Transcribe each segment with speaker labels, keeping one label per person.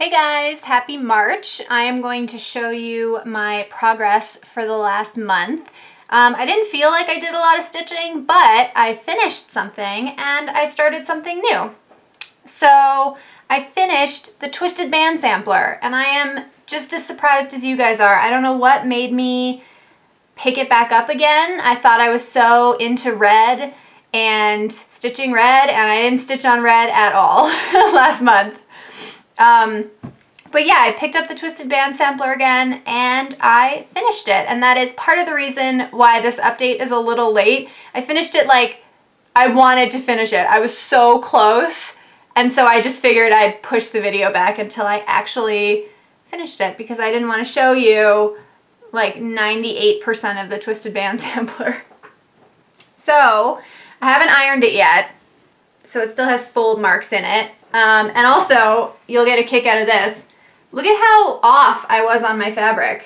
Speaker 1: Hey guys, happy March. I am going to show you my progress for the last month. I didn't feel like I did a lot of stitching, but I finished something and I started something new. So I finished the Twisted Band Sampler and I am just as surprised as you guys are. I don't know what made me pick it back up again. I thought I was so into red and stitching red, and I didn't stitch on red at all last month. But yeah, I picked up the Twisted Band Sampler again and I finished it, and that is part of the reason why this update is a little late. I finished it like I wanted to finish it. I was so close, and so I just figured I'd push the video back until I actually finished it because I didn't want to show you like 98% of the Twisted Band Sampler. So I haven't ironed it yet, so it still has fold marks in it. And also, you'll get a kick out of this. Look at how off I was on my fabric.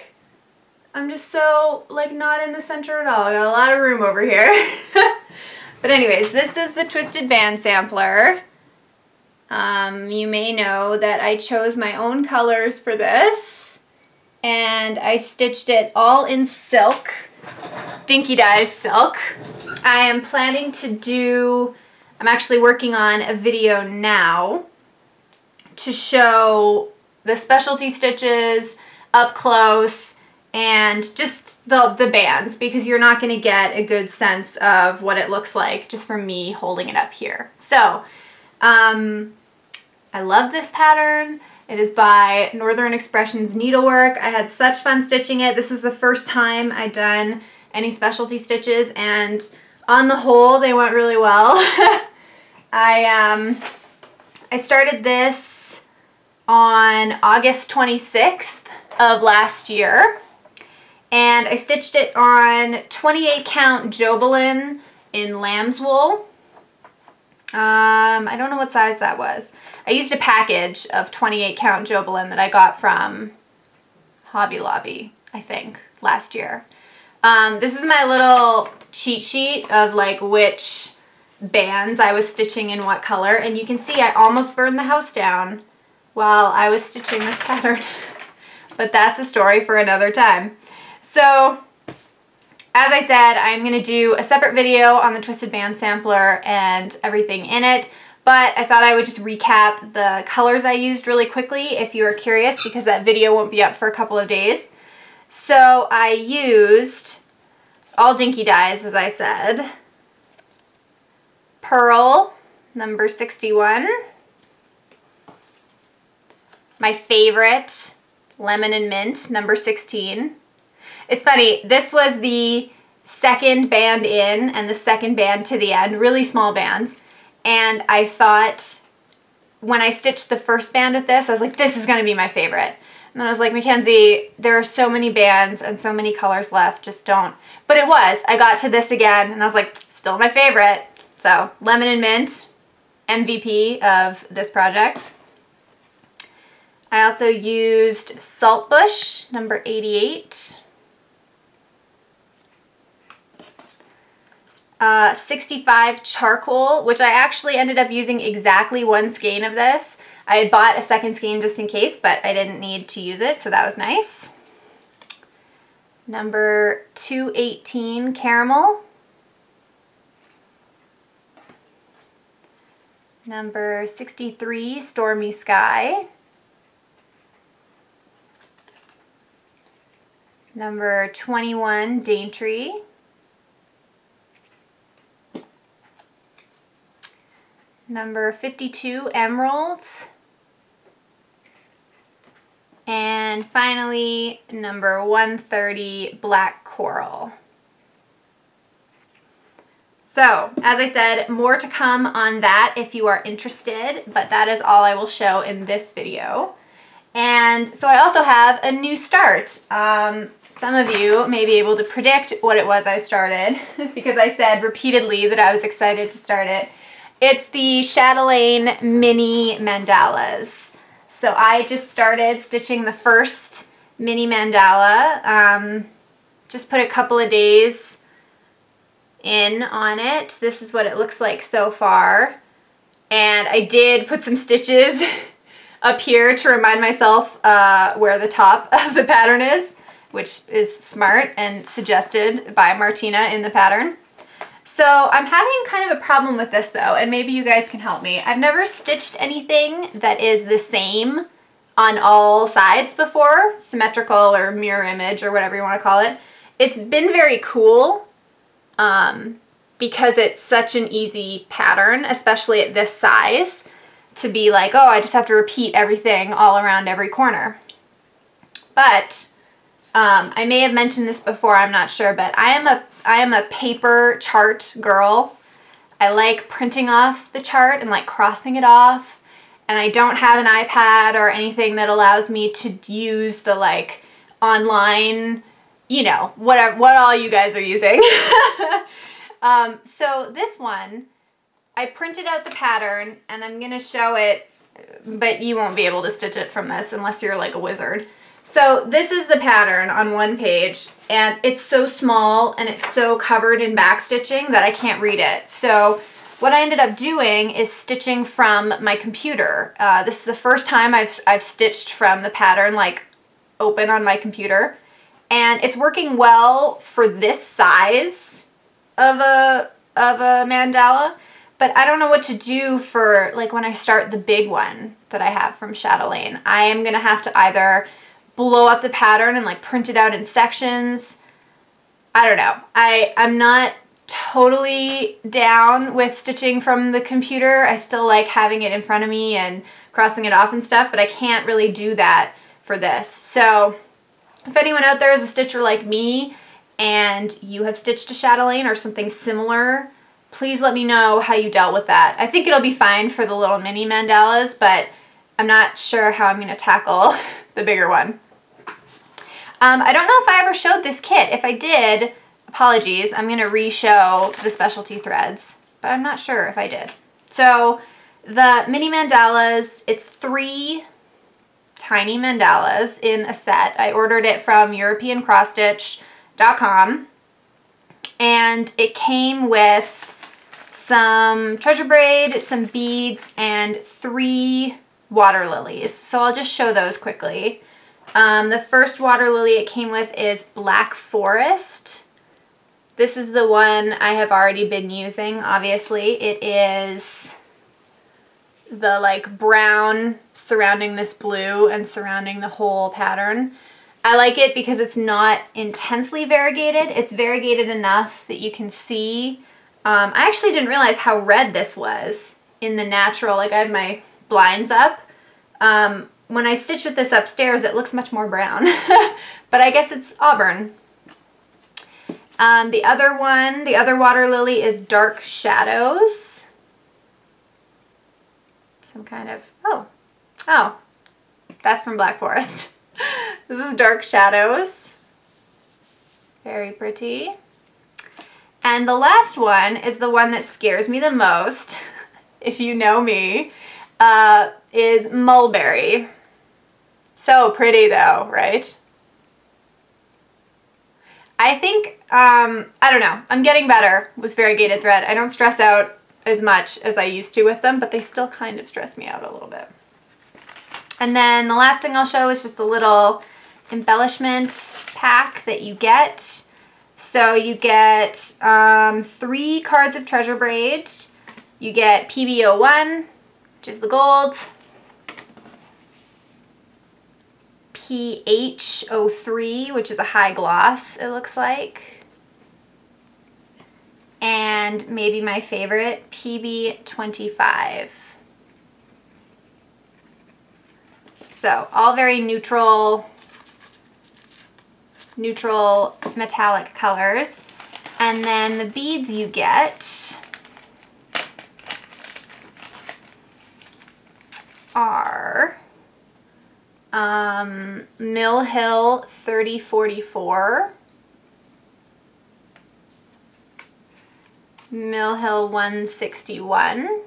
Speaker 1: I'm just so, like, not in the center at all. I got a lot of room over here. But anyways, this is the Twisted Band Sampler. You may know that I chose my own colors for this. And I stitched it all in silk. Dinky Dyes silk. I am planning to do... I'm actually working on a video now to show the specialty stitches up close and just the bands, because you're not going to get a good sense of what it looks like just from me holding it up here. So I love this pattern. It is by Northern Expressions Needlework. I had such fun stitching it. This was the first time I'd done any specialty stitches, and on the whole they went really well. I started this on August 26th of last year, and I stitched it on 28 count Jobelin in lamb's wool. I don't know what size that was. I used a package of 28 count Jobelin that I got from Hobby Lobby, I think, last year. This is my little cheat sheet of like which bands I was stitching in what color, and you can see I almost burned the house down while I was stitching this pattern. But that's a story for another time. So as I said, I'm going to do a separate video on the Twisted Band Sampler and everything in it, but I thought I would just recap the colors I used really quickly if you are curious, because that video won't be up for a couple of days. So I used all Dinky Dyes, as I said. Pearl, number 61. My favorite, Lemon and Mint, number 16. It's funny, this was the second band in and the second band to the end, really small bands. And I thought, when I stitched the first band with this, I was like, this is gonna be my favorite. And then I was like, McKenzie, there are so many bands and so many colors left, just don't. But it was. I got to this again and I was like, still my favorite. So, Lemon and Mint, MVP of this project. I also used Saltbush, number 88. 65 Charcoal, which I actually ended up using exactly one skein of this. I had bought a second skein just in case, but I didn't need to use it, so that was nice. Number 218 Caramel. Number 63 Stormy Sky. Number 21 Daintree. Number 52 Emeralds. And finally, number 130 Black Coral. So, as I said, more to come on that if you are interested, but that is all I will show in this video. And so I also have a new start. Some of you may be able to predict what it was I started because I said repeatedly that I was excited to start it. It's the Chatelaine mini mandalas. So I just started stitching the first mini mandala. Just put a couple of days in on it. This is what it looks like so far. And I did put some stitches up here to remind myself where the top of the pattern is, which is smart and suggested by Martina in the pattern. So I'm having kind of a problem with this though, and maybe you guys can help me. I've never stitched anything that is the same on all sides before, symmetrical or mirror image or whatever you want to call it. It's been very cool because it's such an easy pattern, especially at this size, to be like, oh, I just have to repeat everything all around every corner. But I may have mentioned this before, I'm not sure, but I am a paper chart girl. I like printing off the chart and like crossing it off, and I don't have an iPad or anything that allows me to use the like online, you know, what all you guys are using. So this one, I printed out the pattern and I'm gonna show it, but you won't be able to stitch it from this unless you're like a wizard. So this is the pattern on one page, and it's so small and it's so covered in back stitching that I can't read it. So what I ended up doing is stitching from my computer. This is the first time I've stitched from the pattern like open on my computer, and it's working well for this size of a mandala, but I don't know what to do for like when I start the big one that I have from Chatelaine. I am gonna have to either blow up the pattern and like print it out in sections. I don't know. I'm not totally down with stitching from the computer. I still like having it in front of me and crossing it off and stuff, but I can't really do that for this. So if anyone out there is a stitcher like me and you have stitched a Chatelaine or something similar, please let me know how you dealt with that. I think it'll be fine for the little mini mandalas, but I'm not sure how I'm going to tackle the bigger one. I don't know if I ever showed this kit. If I did, apologies, I'm going to re-show the specialty threads, but I'm not sure if I did. So the mini mandalas, it's 3 tiny mandalas in a set. I ordered it from EuropeanCrossStitch.com, and it came with some treasure braid, some beads, and 3 water lilies. So I'll just show those quickly. The first water lily it came with is Black Forest. This is the one I have already been using, obviously. It is the like brown surrounding this blue and surrounding the whole pattern. I like it because it's not intensely variegated. It's variegated enough that you can see. I actually didn't realize how red this was in the natural. Like I have my blinds up. When I stitch with this upstairs, it looks much more brown, but I guess it's auburn. The other one, the other water lily is Dark Shadows. Some kind of, oh, that's from Black Forest. This is Dark Shadows. Very pretty. And the last one is the one that scares me the most, if you know me, is Mulberry. So pretty though, right? I think, I don't know, I'm getting better with variegated thread. I don't stress out as much as I used to with them, but they still kind of stress me out a little bit. And then the last thing I'll show is just a little embellishment pack that you get. So you get 3 cards of treasure braid. You get PB01, which is the gold, PH03, which is a high gloss, it looks like, and maybe my favorite, PB25. So all very neutral metallic colors. And then the beads you get are Mill Hill 3044, Mill Hill 161,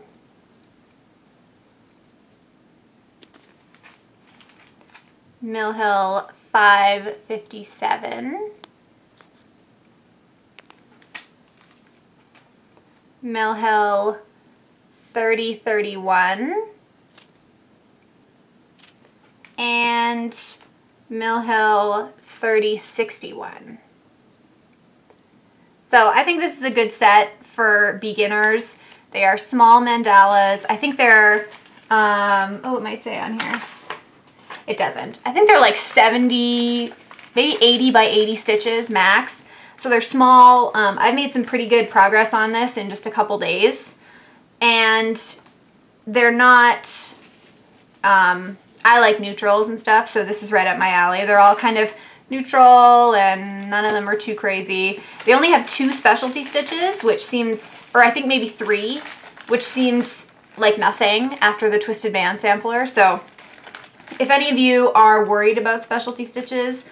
Speaker 1: Mill Hill 557, Mill Hill 3031, and Mill Hill 3061. So I think this is a good set for beginners. They are small mandalas. I think they're, oh, it might say on here. It doesn't. I think they're like 70, maybe 80 by 80 stitches max. So they're small. I've made some pretty good progress on this in just a couple days. And they're not, I like neutrals and stuff, so this is right up my alley. They're all kind of neutral and none of them are too crazy. They only have 2 specialty stitches, which seems, or I think maybe 3, which seems like nothing after the twisted band sampler. So if any of you are worried about specialty stitches,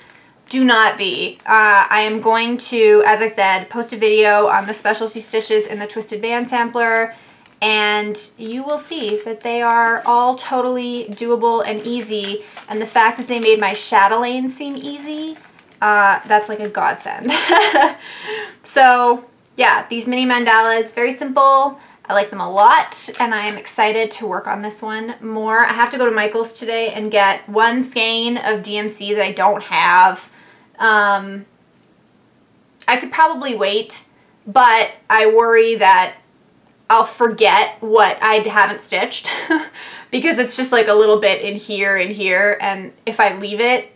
Speaker 1: do not be. I am going to, as I said, post a video on the specialty stitches in the twisted band sampler, and you will see that they are all totally doable and easy. And the fact that they made my chatelaine seem easy, that's like a godsend. So yeah, these mini mandalas, very simple. I like them a lot, and I am excited to work on this one more. I have to go to Michael's today and get 1 skein of DMC that I don't have. I could probably wait, but I worry that I'll forget what I haven't stitched because it's just like a little bit in here and here, and if I leave it,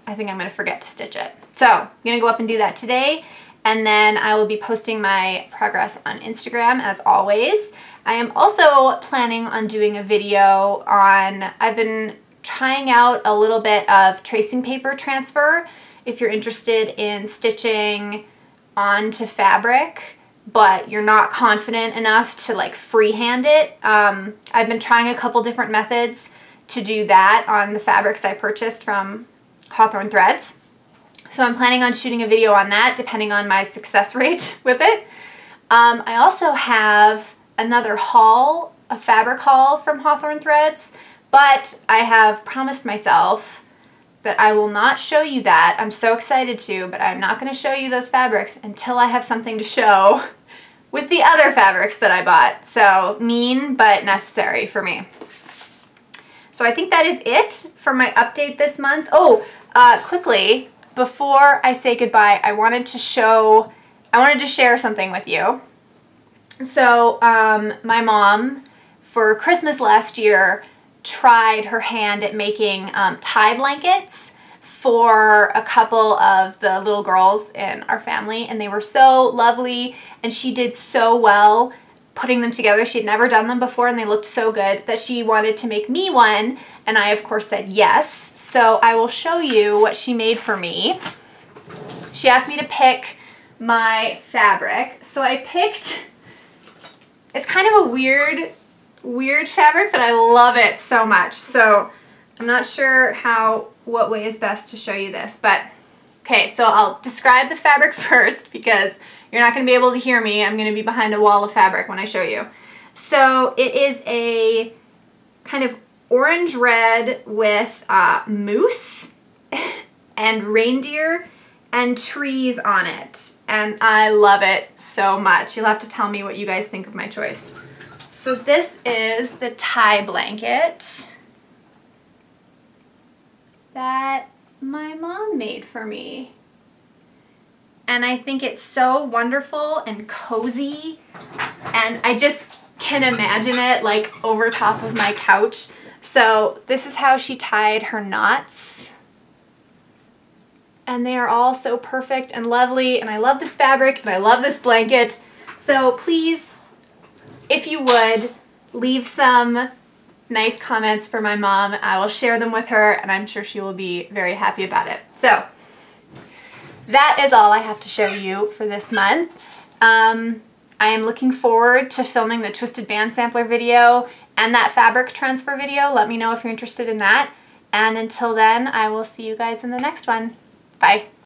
Speaker 1: I think I'm going to forget to stitch it. So I'm going to go up and do that today, and then I will be posting my progress on Instagram as always. I am also planning on doing a video on, I've been trying out a little bit of tracing paper transfer. If you're interested in stitching onto fabric, but you're not confident enough to like freehand it, I've been trying a couple different methods to do that on the fabrics I purchased from Hawthorne Threads. So I'm planning on shooting a video on that depending on my success rate with it. I also have another haul, a fabric haul from Hawthorne Threads, but I have promised myself that I will not show you that. I'm so excited to, but I'm not going to show you those fabrics until I have something to show with the other fabrics that I bought. So mean, but necessary for me. So I think that is it for my update this month. Oh, quickly, before I say goodbye, I wanted to share something with you. So my mom, for Christmas last year, tried her hand at making tie blankets for a couple of the little girls in our family, and they were so lovely, and she did so well putting them together. She had never done them before, and they looked so good that she wanted to make me one, and I of course said yes. So I will show you what she made for me. She asked me to pick my fabric, so I picked, it's kind of a weird fabric, but I love it so much. So I'm not sure what way is best to show you this, but okay, so I'll describe the fabric first because you're not going to be able to hear me. I'm going to be behind a wall of fabric when I show you. So it is a kind of orange red with moose and reindeer and trees on it, and I love it so much. You'll have to tell me what you guys think of my choice. So this is the tie blanket that my mom made for me. And I think it's so wonderful and cozy, and I just can imagine it like over top of my couch. So this is how she tied her knots. And they are all so perfect and lovely, and I love this fabric and I love this blanket. So please, if you would, leave some nice comments for my mom. I will share them with her, and I'm sure she will be very happy about it. So that is all I have to show you for this month. I am looking forward to filming the Twisted Band Sampler video and that fabric transfer video. Let me know if you're interested in that. And until then, I will see you guys in the next one. Bye.